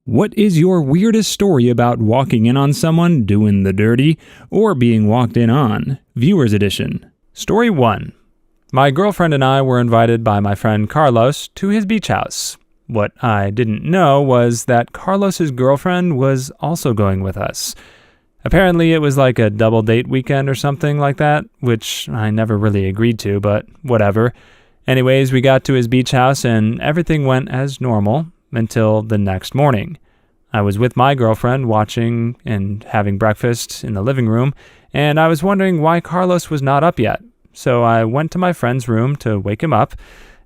What is your weirdest story about walking in on someone doing the dirty or being walked in on? Viewers Edition. Story 1. My girlfriend and I were invited by my friend Carlos to his beach house. What I didn't know was that Carlos's girlfriend was also going with us. Apparently it was like a double date weekend or something like that, which I never really agreed to, but whatever. Anyways, we got to his beach house and everything went as normal until the next morning. I was with my girlfriend watching and having breakfast in the living room, and I was wondering why Carlos was not up yet. So I went to my friend's room to wake him up,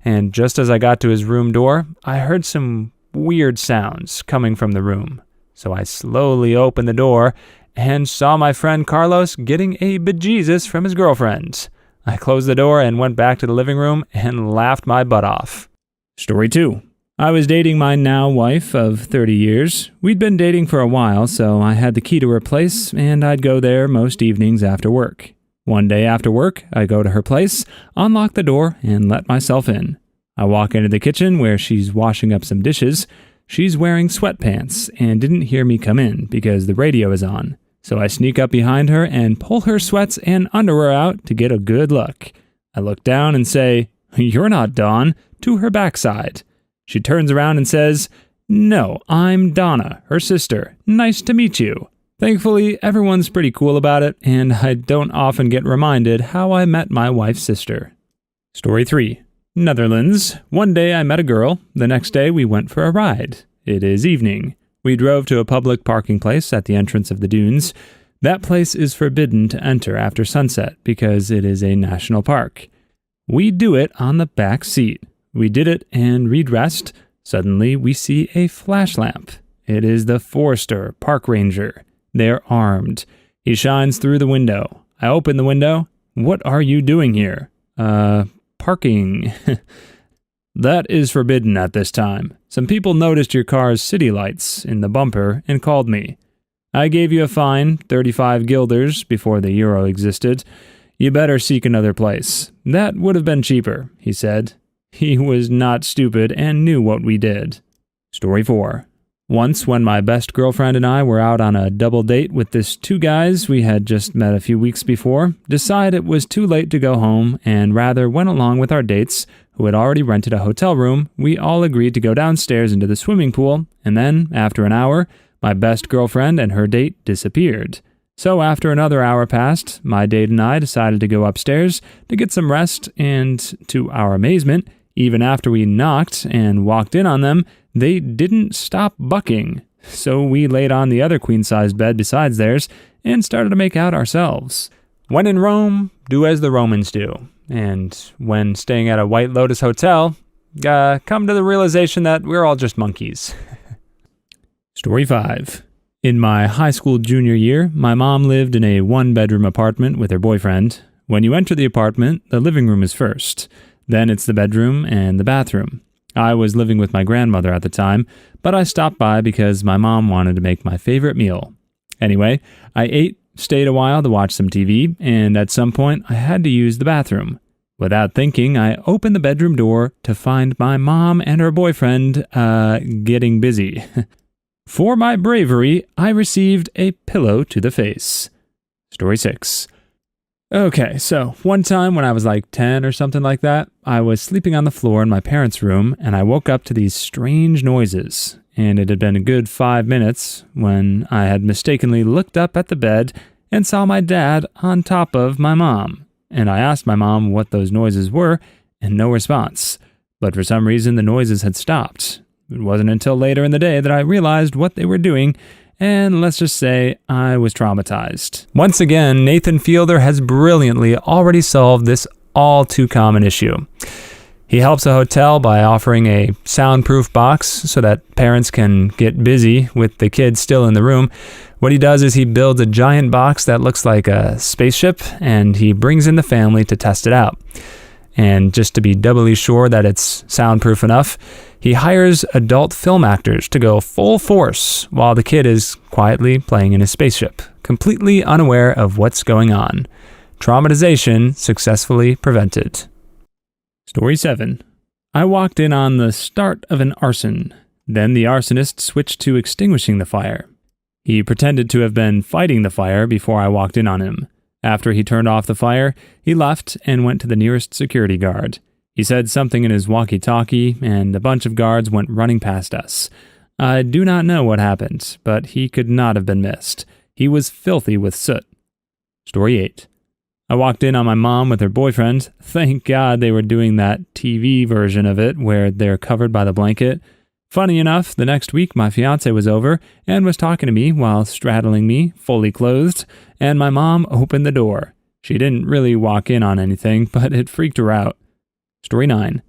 and just as I got to his room door, I heard some weird sounds coming from the room. So I slowly opened the door and saw my friend Carlos getting a bejesus from his girlfriend. I closed the door and went back to the living room and laughed my butt off. Story 2. I was dating my now wife of 30 years. We'd been dating for a while, so I had the key to her place, and I'd go there most evenings after work. One day after work, I go to her place, unlock the door, and let myself in. I walk into the kitchen where she's washing up some dishes. She's wearing sweatpants and didn't hear me come in because the radio is on. So I sneak up behind her and pull her sweats and underwear out to get a good look. I look down and say, "You're not Dawn," to her backside. She turns around and says, "No, I'm Donna, her sister. Nice to meet you." Thankfully, everyone's pretty cool about it, and I don't often get reminded how I met my wife's sister. Story 3. Netherlands. One day I met a girl. The next day we went for a ride. It is evening. We drove to a public parking place at the entrance of the dunes. That place is forbidden to enter after sunset because it is a national park. We do it on the back seat. We did it and redressed. Suddenly we see a flash lamp. It is the Forester park ranger. They're armed. He shines through the window. I open the window. "What are you doing here?" Parking. "That is forbidden at this time. Some people noticed your car's city lights in the bumper and called me. I gave you a fine, 35 guilders, before the euro existed. You better seek another place. That would have been cheaper," he said. He was not stupid and knew what we did. Story 4. Once when my best girlfriend and I were out on a double date with this two guys we had just met a few weeks before, decided it was too late to go home and rather went along with our dates, who had already rented a hotel room. We all agreed to go downstairs into the swimming pool, and then, after an hour, my best girlfriend and her date disappeared. So after another hour passed, my date and I decided to go upstairs to get some rest, and to our amazement, even after we knocked and walked in on them, they didn't stop bucking. So we laid on the other queen-sized bed besides theirs and started to make out ourselves. When in Rome, do as the Romans do. And when staying at a White Lotus hotel, come to the realization that we're all just monkeys. Story 5. In my high school junior year, my mom lived in a one-bedroom apartment with her boyfriend. When you enter the apartment, the living room is first. Then it's the bedroom and the bathroom. I was living with my grandmother at the time, but I stopped by because my mom wanted to make my favorite meal. Anyway, I ate, stayed a while to watch some TV, and at some point I had to use the bathroom. Without thinking, I opened the bedroom door to find my mom and her boyfriend, getting busy. For my bravery, I received a pillow to the face. Story 6. Okay, so one time when I was like 10 or something like that, I was sleeping on the floor in my parents' room, and I woke up to these strange noises. And it had been a good 5 minutes when I had mistakenly looked up at the bed and saw my dad on top of my mom. And I asked my mom what those noises were, and no response. But for some reason, the noises had stopped. It wasn't until later in the day that I realized what they were doing, and let's just say I was traumatized. Once again, Nathan Fielder has brilliantly already solved this all too common issue. He helps a hotel by offering a soundproof box so that parents can get busy with the kids still in the room. What he does is he builds a giant box that looks like a spaceship, and he brings in the family to test it out. And just to be doubly sure that it's soundproof enough, he hires adult film actors to go full force while the kid is quietly playing in his spaceship, completely unaware of what's going on. Traumatization successfully prevented. Story 7. I walked in on the start of an arson. Then the arsonist switched to extinguishing the fire. He pretended to have been fighting the fire before I walked in on him. After he turned off the fire, he left and went to the nearest security guard. He said something in his walkie-talkie, and a bunch of guards went running past us. I do not know what happened, but he could not have been missed. He was filthy with soot. Story 8. I walked in on my mom with her boyfriend. Thank God they were doing that TV version of it where they're covered by the blanket. Funny enough, the next week my fiancé was over and was talking to me while straddling me, fully clothed, and my mom opened the door. She didn't really walk in on anything, but it freaked her out. Story 9.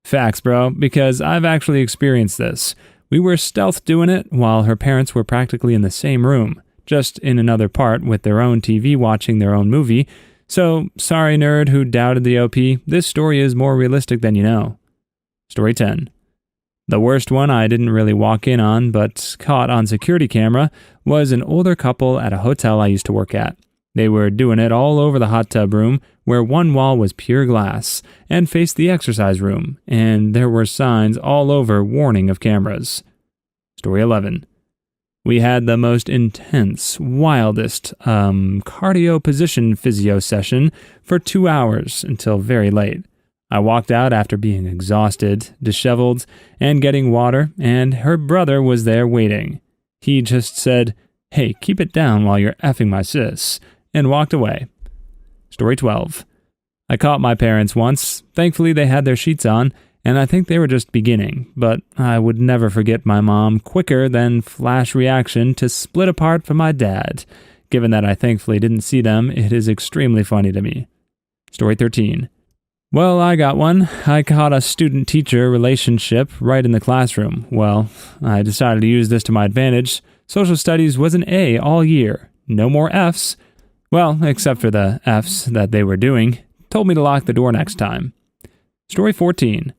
Facts, bro, because I've actually experienced this. We were stealth doing it while her parents were practically in the same room, just in another part with their own TV watching their own movie. So, sorry nerd who doubted the OP, this story is more realistic than you know. Story 10. The worst one I didn't really walk in on, but caught on security camera, was an older couple at a hotel I used to work at. They were doing it all over the hot tub room, where one wall was pure glass, and faced the exercise room, and there were signs all over warning of cameras. Story 11. We had the most intense, wildest, cardio position physio session for 2 hours until very late. I walked out after being exhausted, disheveled, and getting water, and her brother was there waiting. He just said, "Hey, keep it down while you're effing my sis," and walked away. Story 12. I caught my parents once. Thankfully, they had their sheets on, and I think they were just beginning, but I would never forget my mom quicker than flash reaction to split apart from my dad. Given that I thankfully didn't see them, it is extremely funny to me. Story 13. Well, I got one. I caught a student-teacher relationship right in the classroom. Well, I decided to use this to my advantage. Social studies was an A all year. No more Fs. Well, except for the Fs that they were doing. Told me to lock the door next time. Story 14.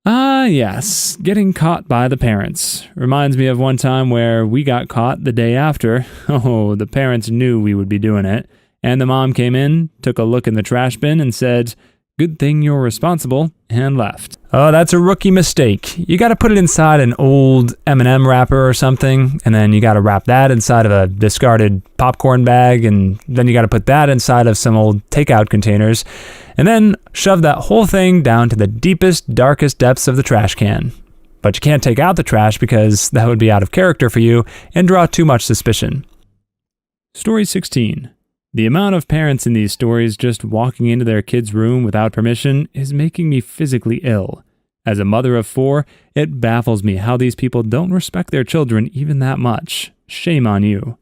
Yes, getting caught by the parents. Reminds me of one time where we got caught the day after. Oh, the parents knew we would be doing it. And the mom came in, took a look in the trash bin and said, "Good thing you're responsible," and left. Oh, that's a rookie mistake. You gotta put it inside an old M&M wrapper or something, and then you gotta wrap that inside of a discarded popcorn bag, and then you gotta put that inside of some old takeout containers, and then shove that whole thing down to the deepest, darkest depths of the trash can. But you can't take out the trash because that would be out of character for you and draw too much suspicion. Story 16. The amount of parents in these stories just walking into their kid's room without permission is making me physically ill. As a mother of 4, it baffles me how these people don't respect their children even that much. Shame on you.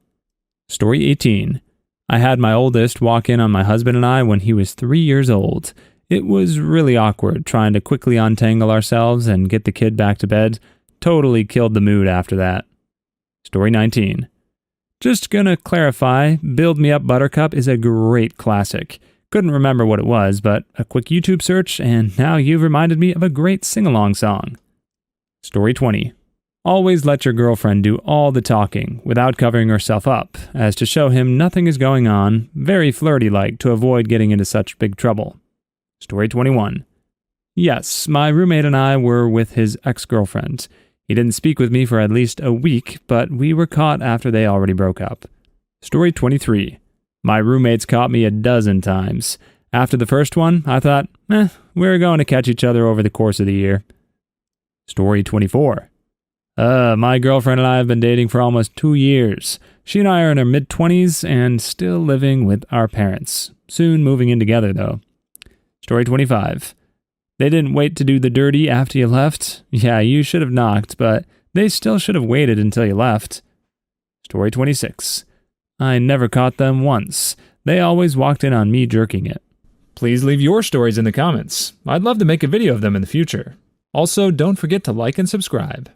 Story 18. I had my oldest walk in on my husband and I when he was 3 years old. It was really awkward trying to quickly untangle ourselves and get the kid back to bed. Totally killed the mood after that. Story 19. Just gonna clarify, Build Me Up Buttercup is a great classic. Couldn't remember what it was, but a quick YouTube search, and now you've reminded me of a great sing-along song. Story 20. Always let your girlfriend do all the talking without covering herself up, as to show him nothing is going on, very flirty-like to avoid getting into such big trouble. Story 21. Yes, my roommate and I were with his ex-girlfriend. He didn't speak with me for at least a week, but we were caught after they already broke up. Story 23. My roommates caught me a dozen times. After the first one, I thought, we're going to catch each other over the course of the year. Story 24. My girlfriend and I have been dating for almost 2 years. She and I are in our mid-20s and still living with our parents. Soon moving in together, though. Story 25. They didn't wait to do the dirty after you left. Yeah, you should have knocked, but they still should have waited until you left. Story 26. I never caught them once. They always walked in on me jerking it. Please leave your stories in the comments. I'd love to make a video of them in the future. Also, don't forget to like and subscribe.